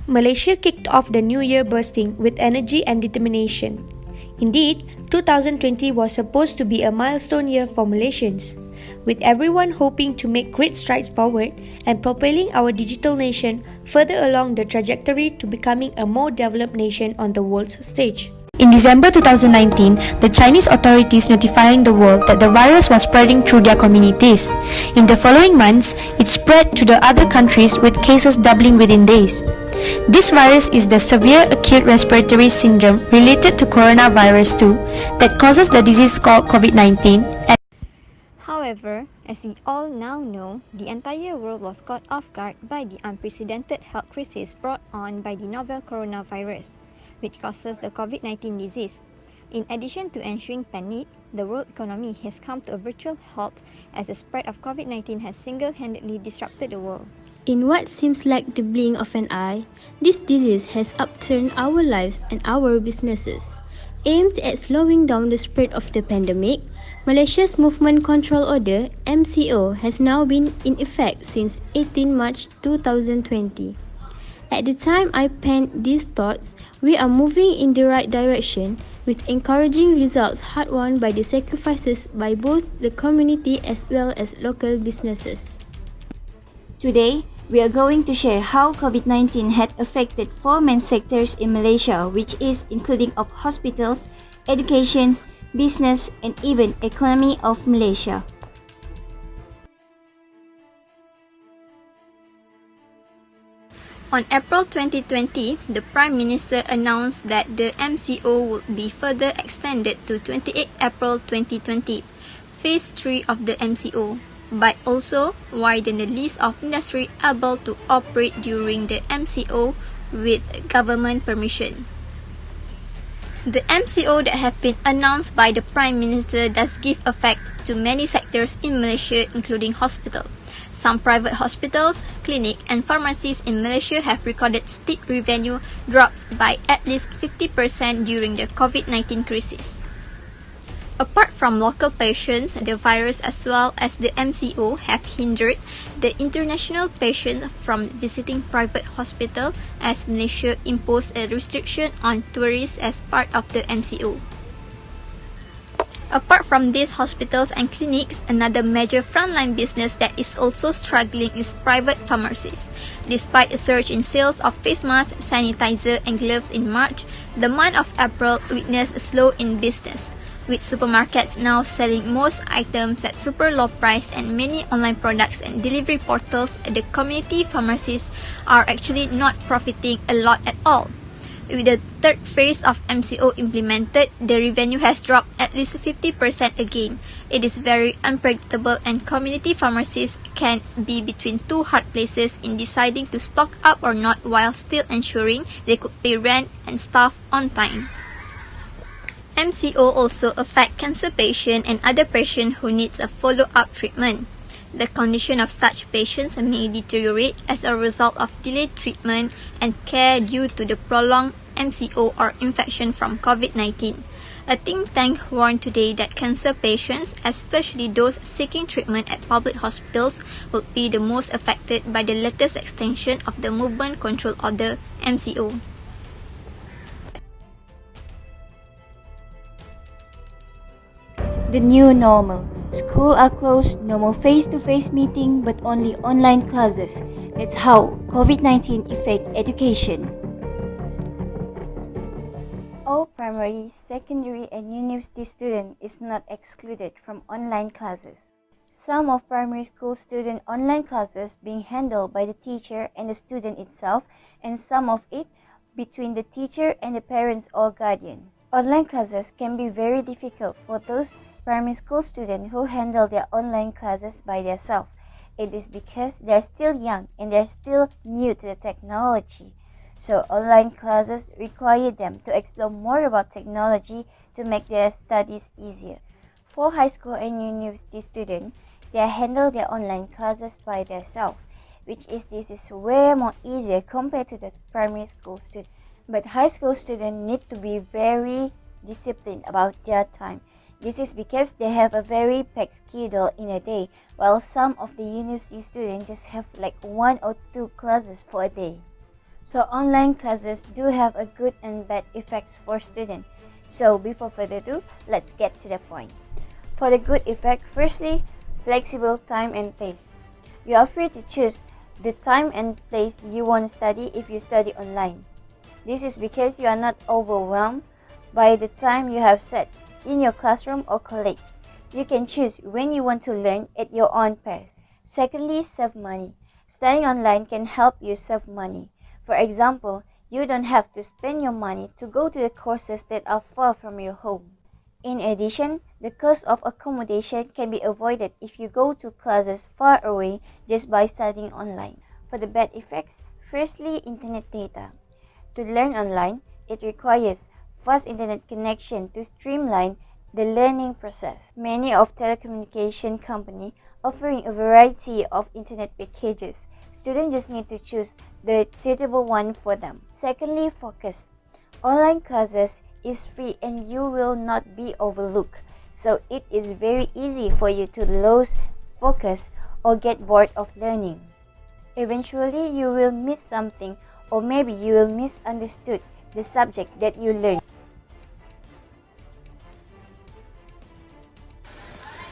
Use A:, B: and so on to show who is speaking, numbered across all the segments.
A: Malaysia kicked off the new year bursting with energy and determination. Indeed, 2020 was supposed to be a milestone year for Malaysians, with everyone hoping to make great strides forward and propelling our digital nation further along the trajectory to becoming a more developed nation on the world's stage. In December 2019, the Chinese authorities notifying the world that the virus was spreading through their communities. In the following months, it spread to the other countries with cases doubling within days. This virus is the severe acute respiratory syndrome related to coronavirus 2 that causes the disease called COVID-19.
B: However, as we all now know, the entire world was caught off guard by the unprecedented health crisis brought on by the novel coronavirus, which causes the COVID-19 disease. In addition to ensuing panic, the world economy has come to a virtual halt as the spread of COVID-19 has single-handedly disrupted the world.
C: In what seems like the blink of an eye, this disease has upturned our lives and our businesses. Aimed at slowing down the spread of the pandemic, Malaysia's Movement Control Order (MCO) has now been in effect since 18 March 2020. At the time I penned these thoughts, we are moving in the right direction with encouraging results hard-won by the sacrifices by both the community as well as local businesses.
D: Today, we are going to share how COVID-19 had affected four main sectors in Malaysia, which is including of hospitals, education, business, and even economy of Malaysia.
B: On April 2020, the Prime Minister announced that the MCO would be further extended to 28 April 2020, Phase 3 of the MCO, but also widen the list of industry able to operate during the MCO with government permission. The MCO that have been announced by the Prime Minister does give effect to many sectors in Malaysia, including hospital. Some private hospitals, clinics, and pharmacies in Malaysia have recorded steep revenue drops by at least 50% during the COVID-19 crisis. Apart from local patients, the virus as well as the MCO have hindered the international patients from visiting private hospitals as Malaysia imposed a restriction on tourists as part of the MCO. Apart from these hospitals and clinics, another major frontline business that is also struggling is private pharmacies. Despite a surge in sales of face masks, sanitizer, and gloves in March, the month of April witnessed a slow in business, with supermarkets now selling most items at super low price and many online products and delivery portals, the community pharmacies are actually not profiting a lot at all. With the third phase of MCO implemented, the revenue has dropped at least 50% again. It is very unpredictable and community pharmacies can be between two hard places in deciding to stock up or not while still ensuring they could pay rent and staff on time. MCO also affect cancer patients and other patients who needs a follow-up treatment. The condition of such patients may deteriorate as a result of delayed treatment and care due to the prolonged MCO or infection from COVID-19. A think tank warned today that cancer patients, especially those seeking treatment at public hospitals, will be the most affected by the latest extension of the Movement Control Order (MCO).
D: The new normal. Schools are closed, no more face-to-face meeting but only online classes. That's how COVID-19 affect education. All primary, secondary and university students is not excluded from online classes. Some of primary school student online classes being handled by the teacher and the student itself, and some of it between the teacher and the parents or guardian. Online classes can be very difficult for those primary school students who handle their online classes by themselves. It is because they're still young and they're still new to the technology. So online classes require them to explore more about technology to make their studies easier. For high school and university students, they handle their online classes by themselves, this is way more easier compared to the primary school students. But high school students need to be very disciplined about their time. This is because they have a very packed schedule in a day, while some of the university students just have like 1 or 2 classes for a day. So online classes do have a good and bad effects for students. So before further ado, let's get to the point. For the good effect, firstly, flexible time and place. You are free to choose the time and place you want to study if you study online. This is because you are not overwhelmed by the time you have set in your classroom or college. You can choose when you want to learn at your own pace. Secondly, save money. Studying online can help you save money. For example, you don't have to spend your money to go to the courses that are far from your home. In addition, the cost of accommodation can be avoided if you go to classes far away just by studying online. For the bad effects, firstly, internet data. To learn online, it requires fast internet connection to streamline the learning process. Many of telecommunication companies offering a variety of internet packages. Students just need to choose the suitable one for them. Secondly, focus. Online classes is free and you will not be overlooked. So it is very easy for you to lose focus or get bored of learning. Eventually, you will miss something or maybe you will misunderstood the subject that you learned.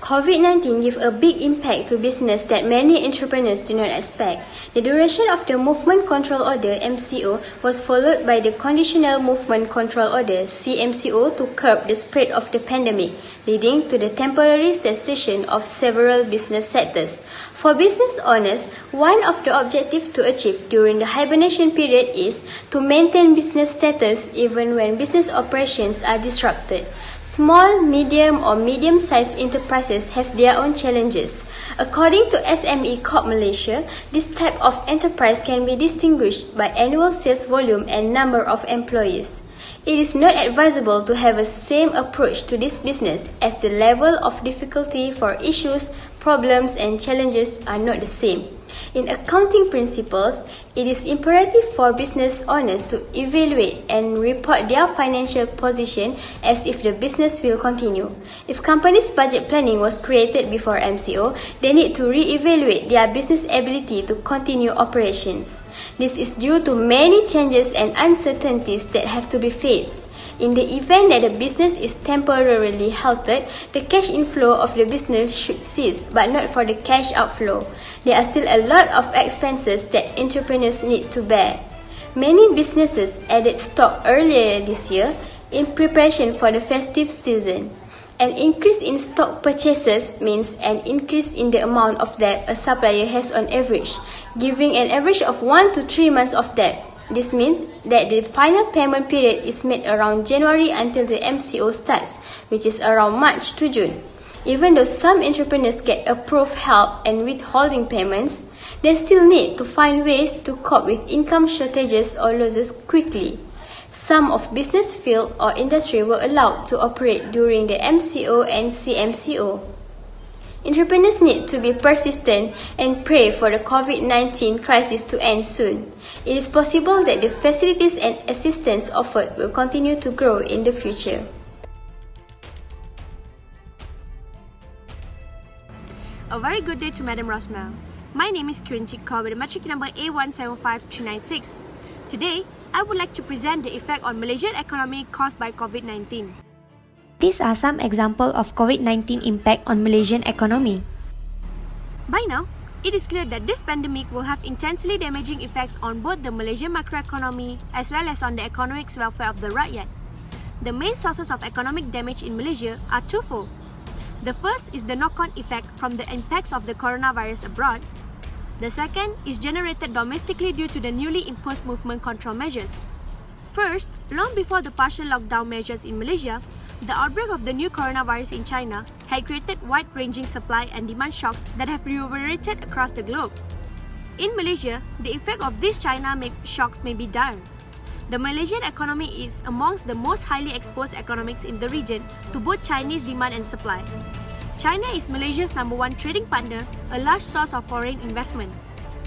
C: COVID-19 gave a big impact to business that many entrepreneurs do not expect. The duration of the Movement Control Order (MCO) was followed by the Conditional Movement Control Order (CMCO) to curb the spread of the pandemic, leading to the temporary cessation of several business sectors. For business owners, one of the objectives to achieve during the hibernation period is to maintain business status even when business operations are disrupted. Small, medium or medium-sized enterprises have their own challenges. According to SME Corp Malaysia, this type of enterprise can be distinguished by annual sales volume and number of employees. It is not advisable to have a same approach to this business as the level of difficulty for issues, problems and challenges are not the same. In accounting principles, it is imperative for business owners to evaluate and report their financial position as if the business will continue. If companies' budget planning was created before MCO, they need to re-evaluate their business ability to continue operations. This is due to many changes and uncertainties that have to be faced. In the event that the business is temporarily halted, the cash inflow of the business should cease, but not for the cash outflow. There are still a lot of expenses that entrepreneurs need to bear. Many businesses added stock earlier this year in preparation for the festive season. An increase in stock purchases means an increase in the amount of debt a supplier has on average, giving an average of 1 to 3 months of debt. This means that the final payment period is made around January until the MCO starts, which is around March to June. Even though some entrepreneurs get approved help and withholding payments, they still need to find ways to cope with income shortages or losses quickly. Some of business field or industry were allowed to operate during the MCO and CMCO. Entrepreneurs need to be persistent and pray for the COVID-19 crisis to end soon. It is possible that the facilities and assistance offered will continue to grow in the future.
A: A very good day to Madam Rosmel. My name is Kiranjit Kaur with a matric number A175396. Today, I would like to present the effect on Malaysian economy caused by COVID-19. These are some examples of COVID-19 impact on Malaysian economy. By now, it is clear that this pandemic will have intensely damaging effects on both the Malaysian macroeconomy as well as on the economic welfare of the rakyat. The main sources of economic damage in Malaysia are twofold. The first is the knock-on effect from the impacts of the coronavirus abroad. The second is generated domestically due to the newly imposed movement control measures. First, long before the partial lockdown measures in Malaysia, the outbreak of the new coronavirus in China had created wide-ranging supply and demand shocks that have reverberated across the globe. In Malaysia, the effect of these China shocks may be dire. The Malaysian economy is amongst the most highly exposed economies in the region to both Chinese demand and supply. China is Malaysia's #1 trading partner, a large source of foreign investment.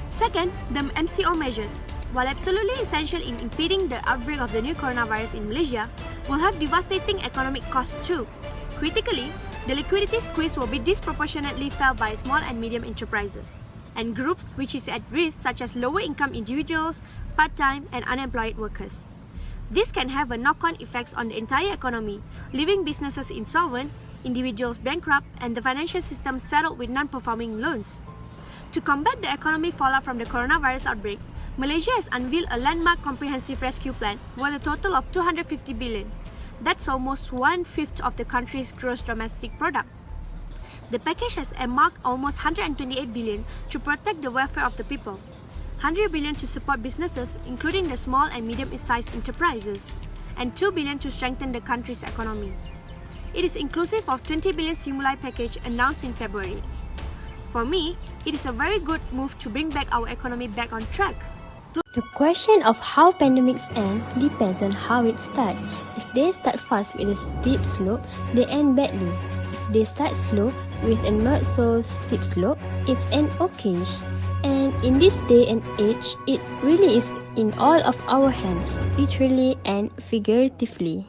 A: Second, the MCO measures, while absolutely essential in impeding the outbreak of the new coronavirus in Malaysia, will have devastating economic costs too. Critically, the liquidity squeeze will be disproportionately felt by small and medium enterprises. and groups which is at risk such as lower income individuals, part-time and unemployed workers. This can have a knock-on effects on the entire economy, leaving businesses insolvent, individuals bankrupt, and the financial system saddled with non-performing loans. To combat the economic fallout from the coronavirus outbreak, Malaysia has unveiled a landmark comprehensive rescue plan worth a total of 250 billion. That's almost 1/5 of the country's gross domestic product. The package has earmarked almost 128 billion to protect the welfare of the people, 100 billion to support businesses, including the small and medium-sized enterprises, and 2 billion to strengthen the country's economy. It is inclusive of 20 billion stimuli package announced in February. For me, it is a very good move to bring back our economy back on track.
C: The question of how pandemics end depends on how it starts. If they start fast with a steep slope, they end badly. If they start slow with a not so steep slope, it's an okayish. And in this day and age, it really is in all of our hands, literally and figuratively.